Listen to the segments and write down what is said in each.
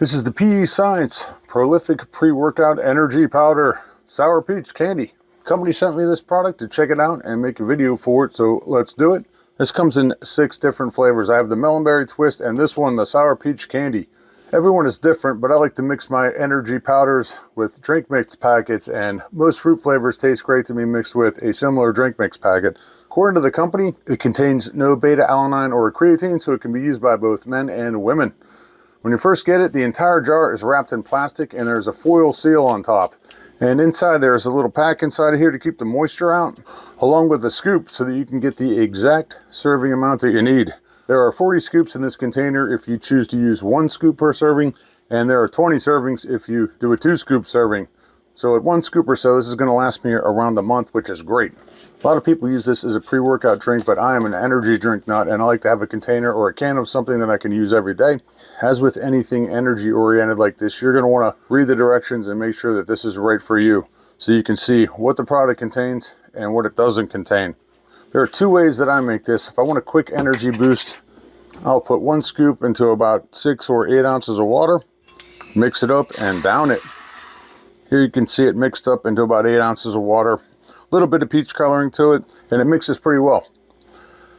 This is the PEScience Prolific Pre-Workout Energy Powder Sour Peach Candy. Company sent me this product to check it out and make a video for it, so let's do it. This comes in 6 different flavors. I have the Melonberry Twist and this one, the Sour Peach Candy. Everyone is different, but I like to mix my energy powders with drink mix packets, and most fruit flavors taste great to me mixed with a similar drink mix packet. According to the company, it contains no beta-alanine or creatine, so it can be used by both men and women. When you first get it, the entire jar is wrapped in plastic and there's a foil seal on top. And inside there's a little pack inside of here to keep the moisture out, along with a scoop so that you can get the exact serving amount that you need. There are 40 scoops in this container if you choose to use 1 scoop per serving, and there are 20 servings if you do a 2-scoop serving. So at 1 scoop or so, this is going to last me around a month, which is great. A lot of people use this as a pre-workout drink, but I am an energy drink nut, and I like to have a container or a can of something that I can use every day. As with anything energy oriented like this, you're going to want to read the directions and make sure that this is right for you, so you can see what the product contains and what it doesn't contain. There are 2 ways that I make this. If I want a quick energy boost, I'll put 1 scoop into about 6 or 8 ounces of water, mix it up and down it. Here you can see it mixed up into about 8 ounces of water. A little bit of peach coloring to it, and it mixes pretty well.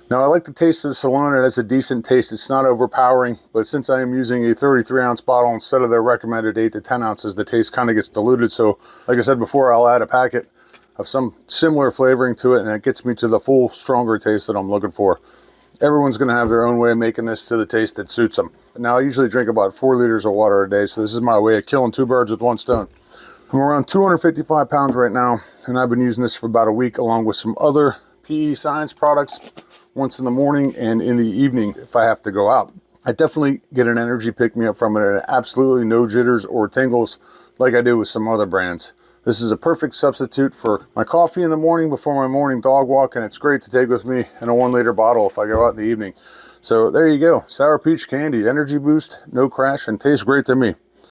Now I like the taste of this alone. It has a decent taste. It's not overpowering, but since I am using a 33-ounce bottle instead of their recommended 8 to 10 ounces, the taste kind of gets diluted. So like I said before, I'll add a packet of some similar flavoring to it, and it gets me to the full, stronger taste that I'm looking for. Everyone's going to have their own way of making this to the taste that suits them. Now I usually drink about 4 liters of water a day, so this is my way of killing 2 birds with 1 stone. I'm around 255 pounds right now, and I've been using this for about a week along with some other PEScience products, once in the morning and in the evening if I have to go out. I definitely get an energy pick-me-up from it, and absolutely no jitters or tingles like I do with some other brands. This is a perfect substitute for my coffee in the morning before my morning dog walk, and it's great to take with me in a 1-liter bottle if I go out in the evening. So there you go, Sour Peach Candy, energy boost, no crash, and tastes great to me.